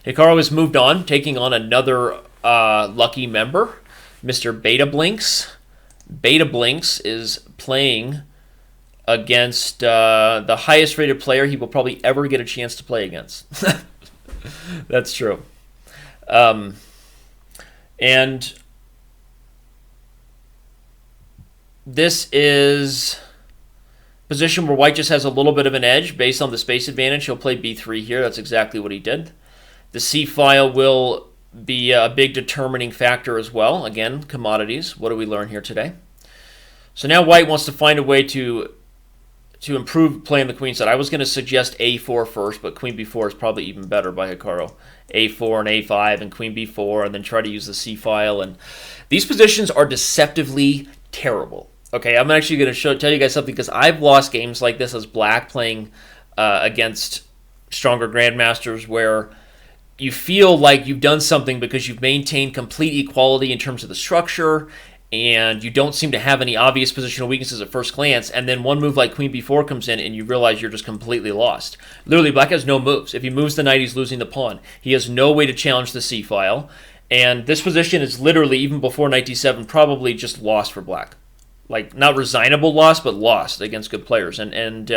Hikaru has moved on, taking on another lucky member, Mr. Beta Blinks. Beta Blinks is playing against the highest rated player he will probably ever get a chance to play against. That's true. And this is a position where white just has a little bit of an edge based on the space advantage. He'll play b3 here. That's exactly what he did. The c file will be a big determining factor as well. Again, commodities. What do we learn here today? So now white wants to find a way to improve playing the queen side. I was going to suggest a4 first, but queen b4 is probably even better by Hikaru. a4 and a5 and queen b4, and then try to use the c file. And these positions are deceptively terrible. Okay, I'm actually going to tell you guys something, because I've lost games like this as black playing against stronger grandmasters, where you feel like you've done something because you've maintained complete equality in terms of the structure, and you don't seem to have any obvious positional weaknesses at first glance, and then one move like queen b4 comes in, and you realize you're just completely lost. Literally, black has no moves. If he moves the knight, he's losing the pawn. He has no way to challenge the c file, and this position is literally, even before knight d7, probably just lost for black. Like, not resignable loss, but lost against good players. And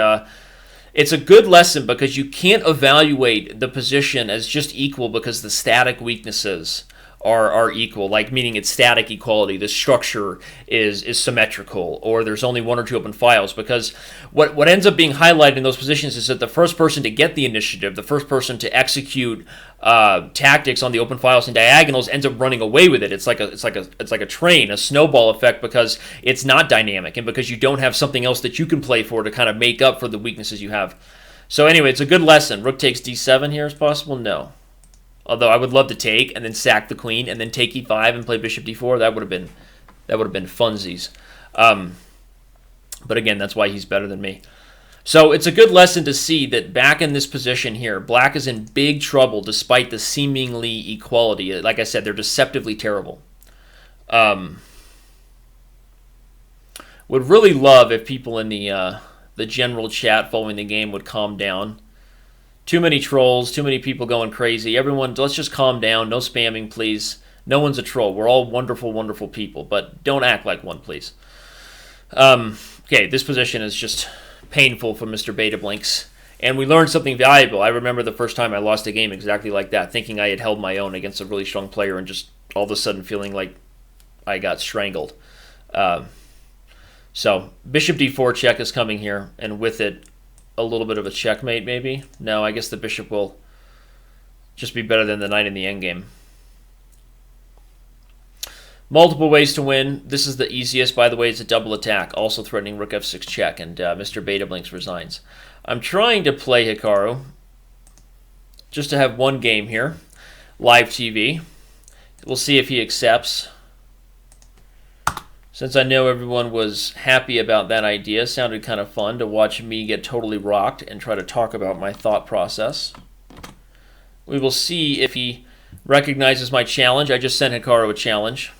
it's a good lesson, because you can't evaluate the position as just equal because the static weaknesses are equal, like meaning it's static equality. The structure is symmetrical, or there's only one or two open files, because what ends up being highlighted in those positions is that the first person to get the initiative, the first person to execute tactics on the open files and diagonals, ends up running away with it. It's like a train, a snowball effect, because it's not dynamic, and because you don't have something else that you can play for to kind of make up for the weaknesses you have. So anyway, it's a good lesson. Rook takes d7 here is possible? No. Although I would love to take and then sack the queen and then take e5 and play bishop d4. That would have been funsies. But again, that's why he's better than me. So it's a good lesson to see that back in this position here, black is in big trouble despite the seemingly equality. Like I said, they're deceptively terrible. Would really love if people in the general chat following the game would calm down. Too many trolls, too many people going crazy. Everyone, let's just calm down. No spamming, please. No one's a troll. We're all wonderful, wonderful people, but don't act like one, please. Okay, this position is just painful for Mr. Beta Blinks, and we learned something valuable. I remember the first time I lost a game exactly like that, thinking I had held my own against a really strong player, and just all of a sudden feeling like I got strangled. So bishop d4 check is coming here, and with it, a little bit of a checkmate, maybe? No, I guess the bishop will just be better than the knight in the endgame. Multiple ways to win. This is the easiest, by the way. It's a double attack, also threatening rook f6 check, and Mr. Beta Blinks resigns. I'm trying to play Hikaru just to have one game here, live TV. We'll see if he accepts. Since I know everyone was happy about that idea, sounded kind of fun to watch me get totally rocked and try to talk about my thought process. We will see if he recognizes my challenge. I just sent Hikaru a challenge.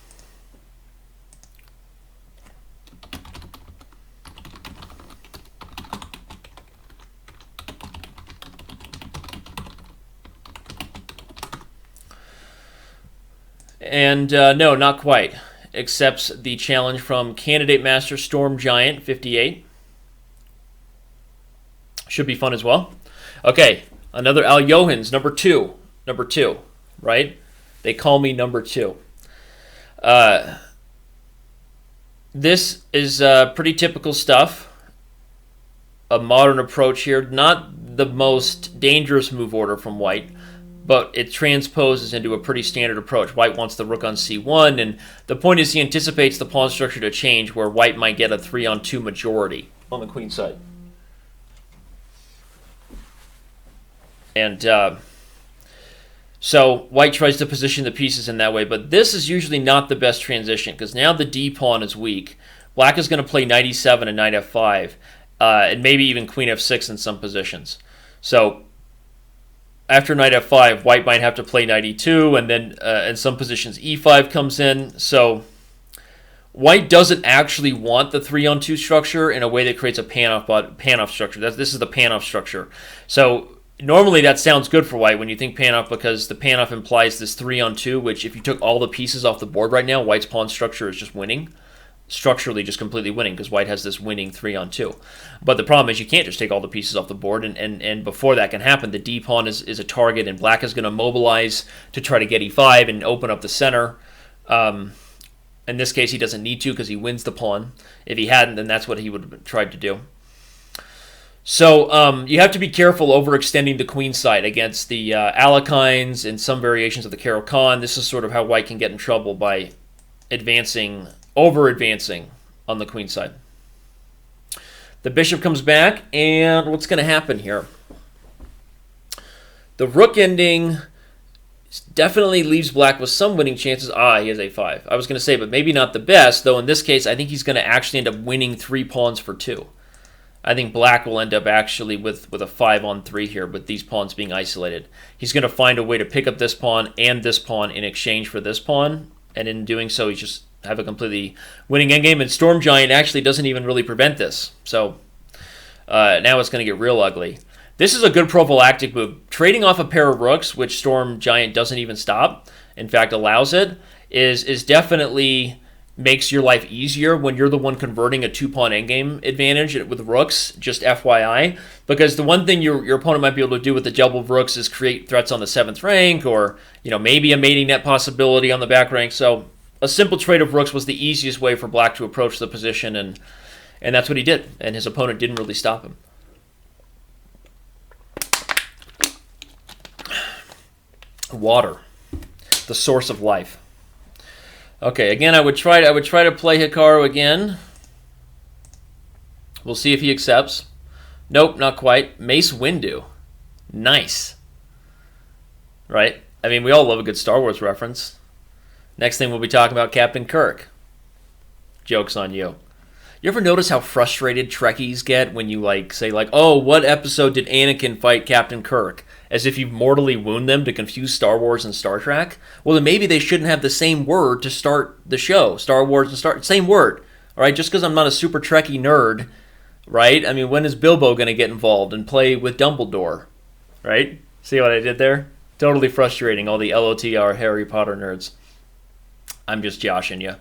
And no, not quite. Accepts the challenge from Candidate Master Storm Giant 58. Should be fun as well. Okay, another Al Johans, number two, right? They call me number 2. This is pretty typical stuff. A modern approach here, not the most dangerous move order from white, but it transposes into a pretty standard approach. White wants the rook on c1, and the point is he anticipates the pawn structure to change, where white might get a 3-on-2 majority on the queen side. And so white tries to position the pieces in that way, but this is usually not the best transition, because now the d pawn is weak. Black is going to play knight e7 and knight f5, and maybe even queen f6 in some positions. So after knight f5, white might have to play knight e2, and then in some positions e5 comes in. So white doesn't actually want the 3-on-2 structure in a way that creates a pan-off structure. This is the pan-off structure. So Normally that sounds good for white when you think pan-off, because the pan-off implies this 3-on-2, which if you took all the pieces off the board right now, white's pawn structure is just winning. Structurally just completely winning, because white has this winning 3-on-2. But the problem is you can't just take all the pieces off the board, and before that can happen, the d-pawn is a target, and black is going to mobilize to try to get e5 and open up the center. In this case, he doesn't need to because he wins the pawn. If he hadn't, then that's what he would have tried to do. So you have to be careful overextending the queen side against the Alekines and some variations of the Caro-Kann. This is sort of how white can get in trouble by over-advancing on the queen side. The bishop comes back, and what's going to happen here? The rook ending definitely leaves black with some winning chances. He has a5. I was going to say, but maybe not the best, though in this case, I think he's going to actually end up winning 3 pawns for 2. I think black will end up actually with a 5-on-3 here, with these pawns being isolated. He's going to find a way to pick up this pawn and this pawn in exchange for this pawn, and in doing so, he's just have a completely winning endgame, and Storm Giant actually doesn't even really prevent this. So now it's going to get real ugly. This is a good prophylactic move. Trading off a pair of rooks, which Storm Giant doesn't even stop, in fact allows it, is definitely makes your life easier when you're the one converting a 2-pawn endgame advantage with rooks, just FYI. Because the one thing your opponent might be able to do with the double of rooks is create threats on the 7th rank, or maybe a mating net possibility on the back rank. So a simple trade of rooks was the easiest way for black to approach the position, and that's what he did. And his opponent didn't really stop him. Water, the source of life. Okay, again, I would try to play Hikaru again. We'll see if he accepts. Nope, not quite. Mace Windu. Nice. Right? I mean, we all love a good Star Wars reference. Next thing we'll be talking about Captain Kirk. Joke's on you. You ever notice how frustrated Trekkies get when you say oh, what episode did Anakin fight Captain Kirk? As if you've mortally wounded them to confuse Star Wars and Star Trek? Well, then maybe they shouldn't have the same word to start the show. Star Wars and same word. All right, just because I'm not a super Trekkie nerd, right? I mean, when is Bilbo going to get involved and play with Dumbledore? Right? See what I did there? Totally frustrating, all the LOTR Harry Potter nerds. I'm just joshing you.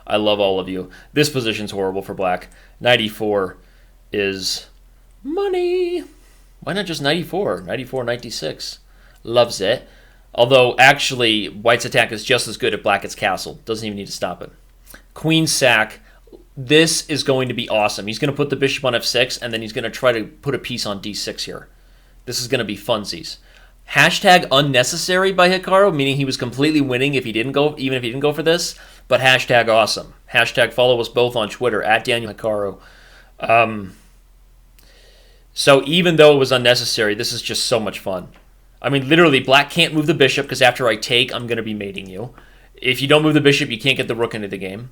I love all of you. This position's horrible for black. 94 is money. Why not just 94? 94, 96. Loves it. Although, actually, white's attack is just as good at black as castle. Doesn't even need to stop it. Queen sack. This is going to be awesome. He's going to put the bishop on f6, and then he's going to try to put a piece on d6 here. This is going to be funsies. Hashtag unnecessary by Hikaru, meaning he was completely winning even if he didn't go for this. But hashtag awesome. Hashtag follow us both on Twitter, at Daniel Hikaru. So even though it was unnecessary, this is just so much fun. I mean, literally, black can't move the bishop because after I take, I'm going to be mating you. If you don't move the bishop, you can't get the rook into the game.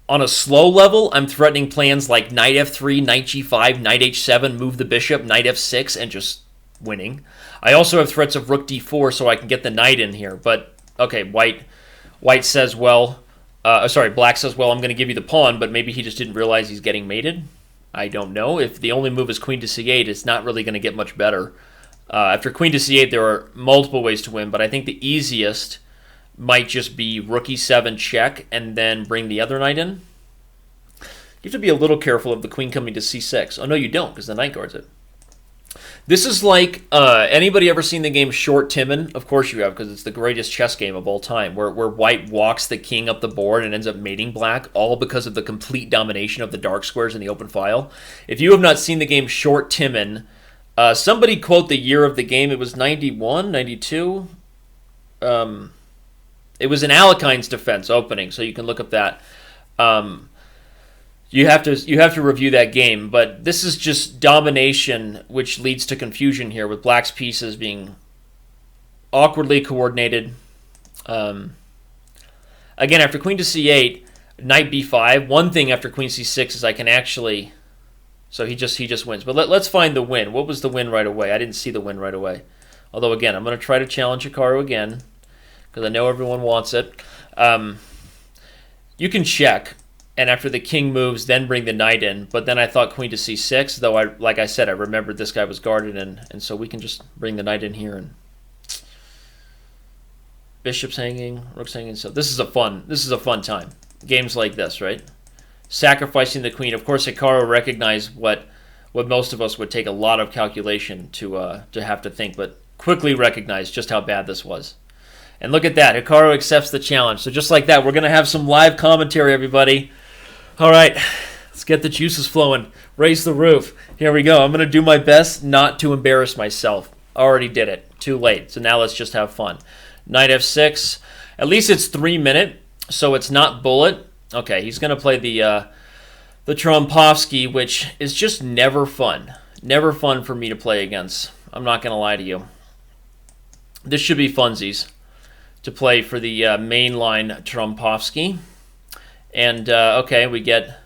On a slow level, I'm threatening plans like knight f3, knight g5, knight h7, move the bishop, knight f6, and just winning. I also have threats of rook d4 so I can get the knight in here. But, okay, black says, well, I'm going to give you the pawn, but maybe he just didn't realize he's getting mated. I don't know. If the only move is queen to c8, it's not really going to get much better. After queen to c8, there are multiple ways to win, but I think the easiest might just be rook e7 check and then bring the other knight in. You have to be a little careful of the queen coming to c6. Oh, no, you don't, because the knight guards it. This is like, anybody ever seen the game Short Timon? Of course you have, because it's the greatest chess game of all time, where white walks the king up the board and ends up mating black, all because of the complete domination of the dark squares in the open file. If you have not seen the game Short Timon, somebody quote the year of the game. It was 91, 92. It was an Alekine's defense opening, so you can look up that. You have to review that game, but this is just domination, which leads to confusion here with black's pieces being awkwardly coordinated. Again, after queen to c8, knight b5. One thing after queen c6 is I can actually. So he just wins. But let's find the win. What was the win right away? I didn't see the win right away. Although again, I'm going to try to challenge Hikaru again because I know everyone wants it. You can check. and after the king moves, then bring the knight in. But then I thought queen to c6, though like I said, I remembered this guy was guarded, and so we can just bring the knight in here, and bishop's hanging, rook's hanging. So this is a fun time. Games like this, right? Sacrificing the queen. Of course, Hikaru recognized what most of us would take a lot of calculation to have to think, but quickly recognized just how bad this was. And look at that. Hikaru accepts the challenge. So just like that, we're going to have some live commentary, everybody. All right, let's get the juices flowing. Raise the roof. Here we go. I'm going to do my best not to embarrass myself. Already did it. Too late. So now let's just have fun. Knight f6. At least it's 3 minute, so it's not bullet. Okay, he's going to play the Trompovsky, which is just never fun. Never fun for me to play against. I'm not going to lie to you. This should be funsies to play for the mainline Trompovsky. And, okay, we get...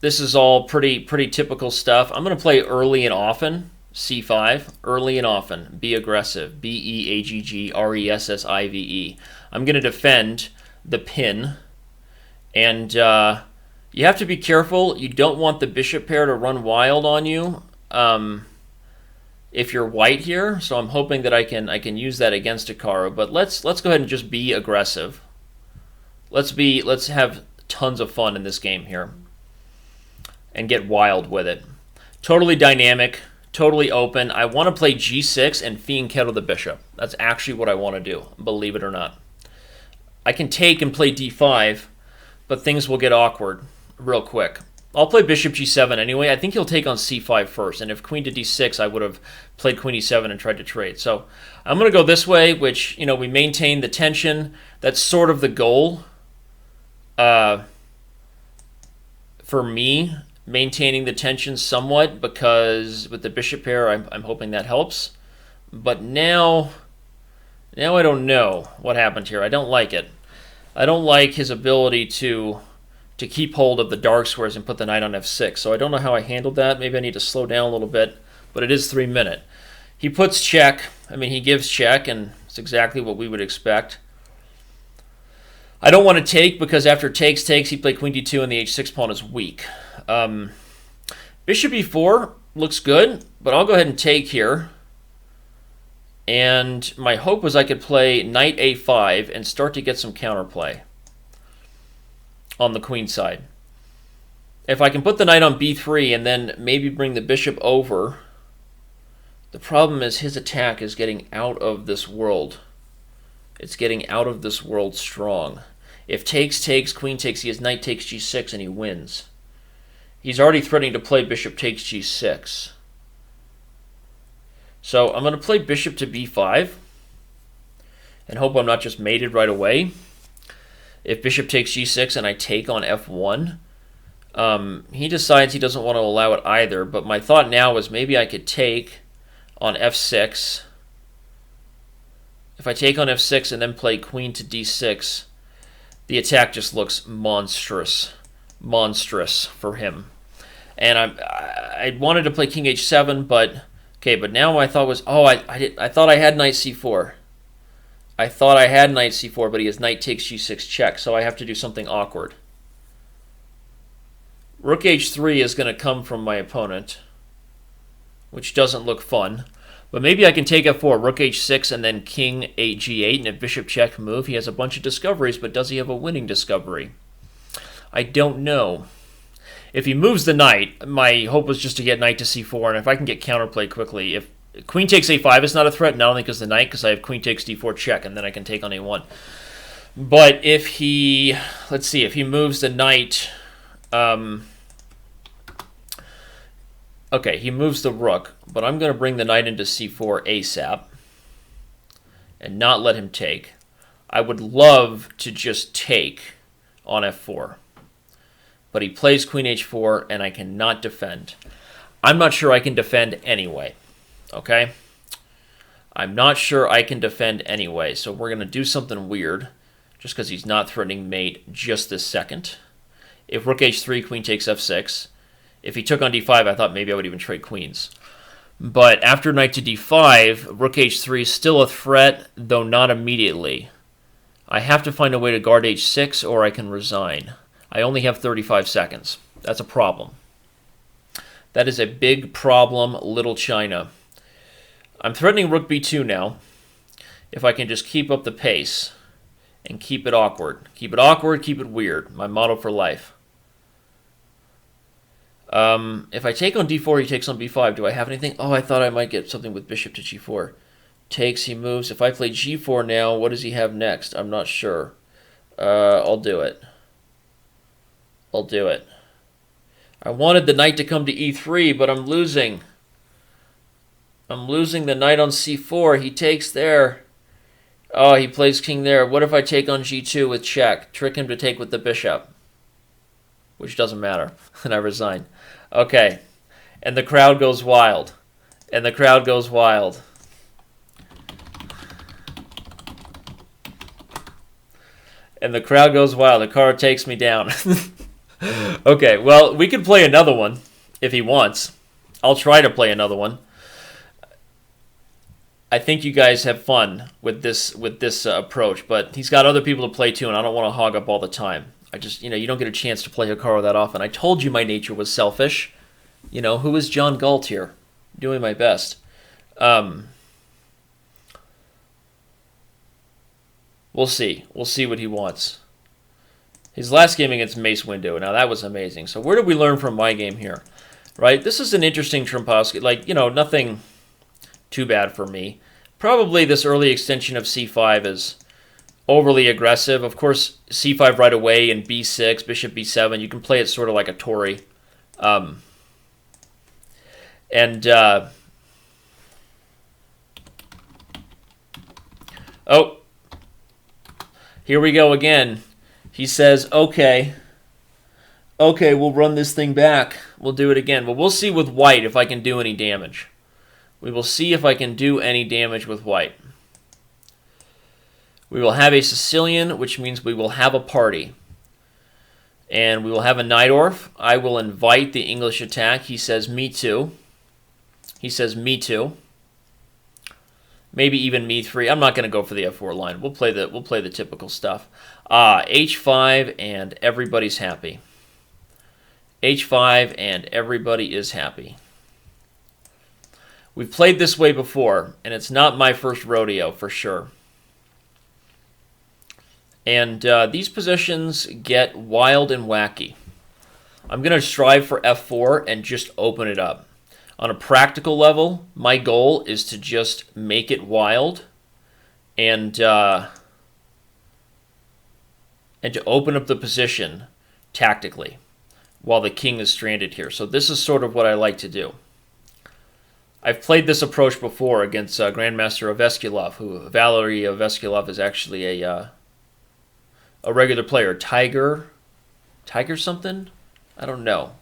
This is all pretty typical stuff. I'm going to play early and often, c5. Early and often. Be aggressive. B-E-A-G-G-R-E-S-S-I-V-E. I'm going to defend the pin. And you have to be careful. You don't want the bishop pair to run wild on you if you're white here. So I'm hoping that I can use that against Hikaru. But let's go ahead and just be aggressive. Let's have tons of fun in this game here and get wild with it. Totally dynamic, totally open. I want to play g6 and fiend kettle the bishop. That's actually what I want to do, believe it or not. I can take and play d5, but things will get awkward real quick. I'll play bishop g7 anyway. I think he'll take on c5 first, and if queen to d6, I would have played queen e7 and tried to trade. So I'm going to go this way, which, we maintain the tension. That's sort of the goal for me, maintaining the tension somewhat, because with the bishop pair, I'm hoping that helps. But now I don't know what happened here. I don't like it. I don't like his ability to keep hold of the dark squares and put the knight on f6. So I don't know how I handled that. Maybe I need to slow down a little bit, but it is 3 minute. He puts check. I mean, he gives check, and it's exactly what we would expect. I don't want to take, because after takes, he played queen d2, and the h6 pawn is weak. Bishop e4 looks good, but I'll go ahead and take here. And my hope was I could play knight a5 and start to get some counterplay on the queen side. If I can put the knight on b3 and then maybe bring the bishop over, the problem is his attack is getting out of this world. It's getting out of this world strong. If takes, queen takes, he has knight takes g6 and he wins. He's already threatening to play bishop takes g6. So I'm going to play bishop to b5 and hope I'm not just mated right away. If bishop takes g6 and I take on f1, he decides he doesn't want to allow it either. But my thought now is maybe I could take on f6. If I take on f6 and then play queen to d6, the attack just looks monstrous for him. And I wanted to play king h7, but okay. But now my thought was, I thought I had knight c4. I thought I had knight c4, but he has knight takes g6 check, so I have to do something awkward. Rook h3 is going to come from my opponent, which doesn't look fun. But maybe I can take f4, rook h6, and then king g8, and a bishop check move. He has a bunch of discoveries, but does he have a winning discovery? I don't know. If he moves the knight, my hope was just to get knight to c4, and if I can get counterplay quickly. If queen takes a5 is not a threat, not only because the knight, because I have queen takes d4 check, and then I can take on a1. But if he, let's see, if he moves the knight, okay, he moves the rook, but I'm going to bring the knight into c4 ASAP and not let him take. I would love to just take on f4, but he plays queen h4, and I cannot defend. I'm not sure I can defend anyway, okay? I'm not sure I can defend anyway, so we're going to do something weird just because he's not threatening mate just this second. If rook h3, queen takes f6. If he took on d5, I thought maybe I would even trade queens. But after knight to d5, rook h3 is still a threat, though not immediately. I have to find a way to guard h6, or I can resign. I only have 35 seconds. That's a problem. That is a big problem, little China. I'm threatening rook b2 now. If I can just keep up the pace and keep it awkward. Keep it awkward, keep it weird. My motto for life. If I take on d4, he takes on b5. Do I have anything? Oh, I thought I might get something with bishop to g4. Takes, he moves. If I play g4 now, what does he have next? I'm not sure. I'll do it. I'll do it. I wanted the knight to come to e3, but I'm losing. I'm losing the knight on c4. He takes there. Oh, he plays king there. What if I take on g2 with check? Trick him to take with the bishop. Which doesn't matter. And I resign. Okay. And the crowd goes wild. And the crowd goes wild. And the crowd goes wild. Hikaru takes me down. Okay, well, we could play another one if he wants. I'll try to play another one. I think you guys have fun with this approach, but he's got other people to play too, and I don't want to hog up all the time. I just, you don't get a chance to play Hikaru that often. I told you my nature was selfish. Who is John Galt here? Doing my best. We'll see. We'll see what he wants. His last game against Mace Windu. Now, that was amazing. So where did we learn from my game here? Right? This is an interesting Trumpowski. Nothing too bad for me. Probably this early extension of c5 is overly aggressive. Of course, c5 right away and b6, bishop b7. You can play it sort of like a Tory. Oh, here we go again. He says, okay, we'll run this thing back. We'll do it again. Well, we'll see with white if I can do any damage. We will see if I can do any damage with white. We will have a Sicilian, which means we will have a party. And we will have a Najdorf. I will invite the English attack. He says, me too. He says, me too. Maybe even me 3. I'm not going to go for the f4 line. We'll play the typical stuff. H5 and everybody's happy. H5 and everybody is happy. We've played this way before, and it's not my first rodeo for sure. And these positions get wild and wacky. I'm going to strive for f4 and just open it up. On a practical level, my goal is to just make it wild and to open up the position tactically while the king is stranded here. So this is sort of what I like to do. I've played this approach before against Grandmaster Oveskulov, who Valery Oveskulov is actually a regular player. Tiger something? I don't know.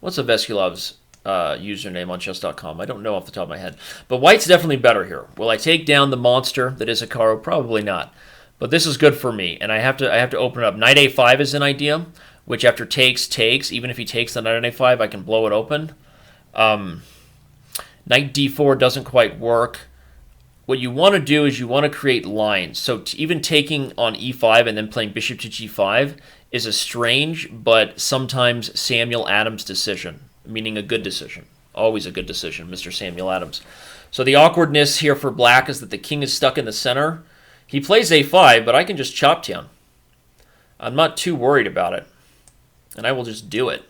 What's Oveskulov's username on Chess.com? I don't know off the top of my head. But white's definitely better here. Will I take down the monster that is Hikaru? Probably not. But this is good for me, and I have to open it up. Knight a5 is an idea, which after takes. Even if he takes the knight on a5, I can blow it open. Knight d4 doesn't quite work. What you want to do is you want to create lines. So even taking on e5 and then playing bishop to g5 is a strange but sometimes Samuel Adams decision, meaning a good decision. Always a good decision, Mr. Samuel Adams. So the awkwardness here for black is that the king is stuck in the center. He plays a5, but I can just chop down. I'm not too worried about it. And I will just do it.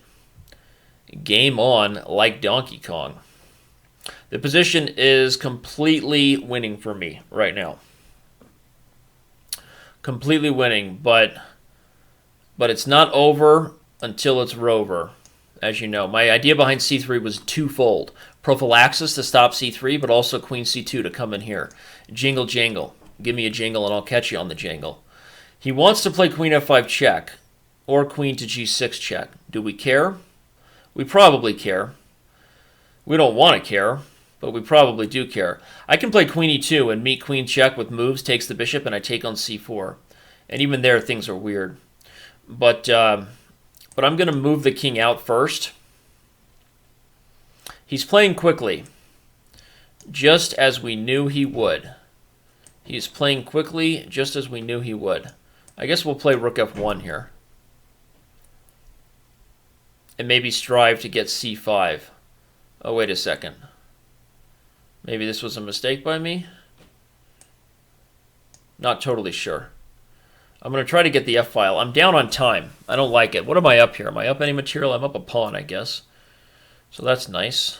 Game on like Donkey Kong. The position is completely winning for me right now. Completely winning, but it's not over until it's rover, as you know. My idea behind c3 was twofold. Prophylaxis to stop c3, but also queen c2 to come in here. Jingle, jangle. Give me a jingle and I'll catch you on the jangle. He wants to play queen f5 check or queen to g6 check. Do we care? We probably care. We don't want to care, but we probably do care. I can play queen e2 and meet queen check with moves, takes the bishop, and I take on c4. And even there, things are weird. But I'm going to move the king out first. He's playing quickly, just as we knew he would. He's playing quickly, just as we knew he would. I guess we'll play rook f1 here. and maybe strive to get c5. Oh, wait a second. Maybe this was a mistake by me? Not totally sure. I'm going to try to get the f-file. I'm down on time. I don't like it. What am I up here? Am I up any material? I'm up a pawn, I guess. So that's nice.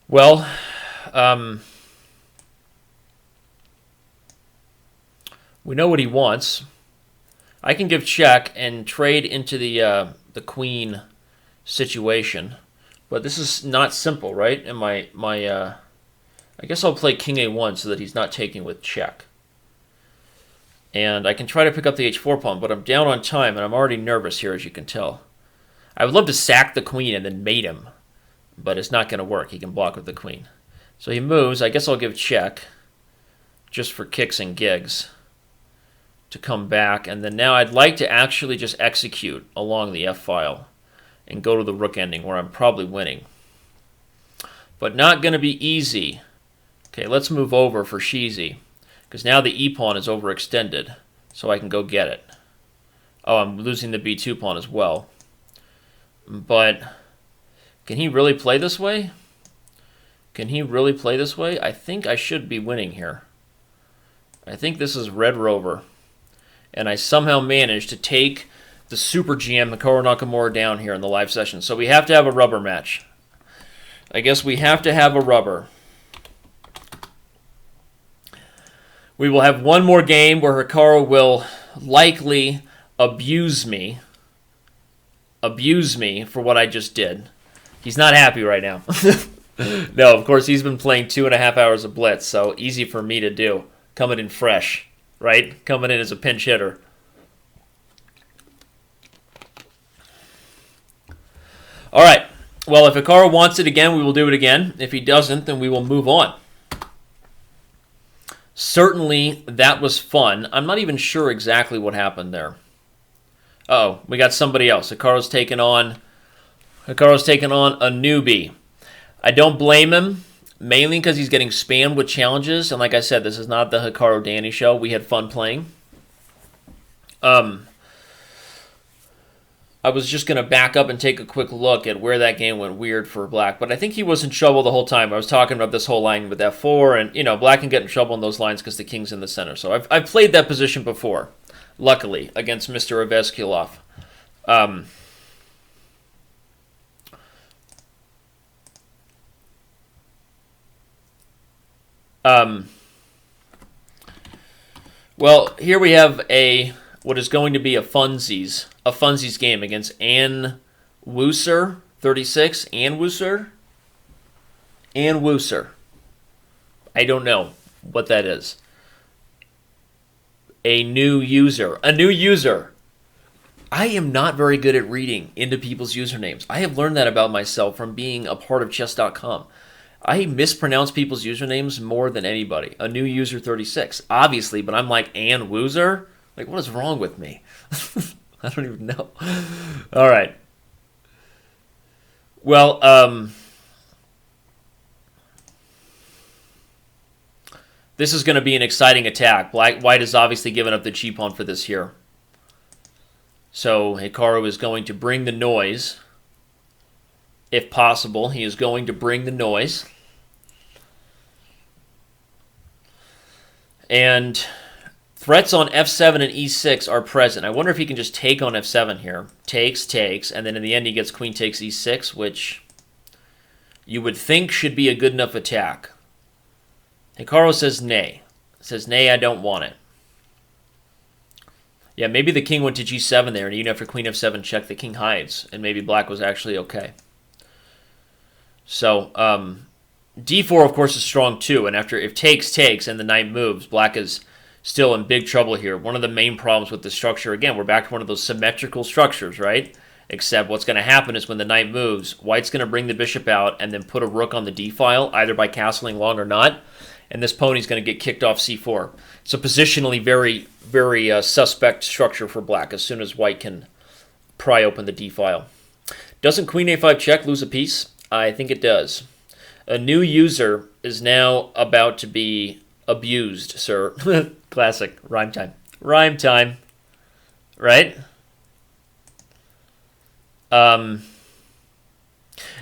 Well, we know what he wants. I can give check and trade into the queen situation, but this is not simple, right? And I guess I'll play king a1 so that he's not taking with check. And I can try to pick up the h4 pawn, but I'm down on time, and I'm already nervous here, as you can tell. I would love to sack the queen and then mate him, but it's not going to work. He can block with the queen. So he moves. I guess I'll give check, just for kicks and gigs, to come back. And then now I'd like to actually just execute along the f-file and go to the rook ending, where I'm probably winning. But not going to be easy. Okay, let's move over for Sheezy, because now the e-pawn is overextended, so I can go get it. Oh, I'm losing the b2 pawn as well. But can he really play this way? Can he really play this way? I think I should be winning here. I think this is Red Rover. And I somehow managed to take the Super GM Hikaru Nakamura down here in the live session. So we have to have a rubber match. I guess we have to have a rubber. We will have one more game where Hikaru will likely abuse me for what I just did. He's not happy right now. No, of course, he's been playing 2.5 hours of blitz, so easy for me to do. Coming in fresh, right? Coming in as a pinch hitter. All right. Well, if Hikaru wants it again, we will do it again. If he doesn't, then we will move on. Certainly, that was fun. I'm not even sure exactly what happened there. Uh-oh, we got somebody else. Hikaru's taken on a newbie. I don't blame him, mainly because he's getting spammed with challenges. And like I said, this is not the Hikaru Danny show. We had fun playing. I was just going to back up and take a quick look at where that game went weird for Black. But I think he was in trouble the whole time. I was talking about this whole line with f4. And, you know, Black can get in trouble in those lines because the king's in the center. So I've played that position before, luckily, against Mr. Aveskilov. Well, here we have what is going to be a funsies game against Ann Wooser, 36. Ann Wooser? Ann Wooser. I don't know what that is. A new user. A new user. I am not very good at reading into people's usernames. I have learned that about myself from being a part of Chess.com. I mispronounce people's usernames more than anybody. A new user 36, obviously, but I'm like Ann Wooser? Like, what is wrong with me? I don't even know. All right. Well, this is going to be an exciting attack. White has obviously given up the cheap pawn for this here. So Hikaru is going to bring the noise. If possible, he is going to bring the noise. And threats on f7 and e6 are present. I wonder if he can just take on f7 here. Takes, and then in the end he gets queen takes e6, which you would think should be a good enough attack. Hikaru says nay. Says, nay, I don't want it. Yeah, maybe the king went to g7 there, and even after queen f7 check, the king hides, and maybe black was actually okay. So, d4, of course, is strong too, and if takes, and the knight moves, black is still in big trouble here. One of the main problems with the structure, again, we're back to one of those symmetrical structures, right? Except what's going to happen is when the knight moves, white's going to bring the bishop out and then put a rook on the d-file, either by castling long or not, and this pony's going to get kicked off c4. It's a positionally very, very suspect structure for black as soon as white can pry open the d-file. Doesn't queen a5 check lose a piece? I think it does. A new user is now about to be abused, sir. Classic. Rhyme time. Rhyme time. Right? Okay,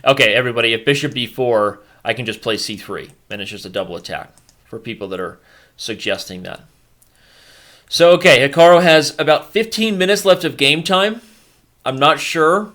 everybody, if bishop b4, I can just play c3, and it's just a double attack for people that are suggesting that. So, okay, Hikaru has about 15 minutes left of game time. I'm not sure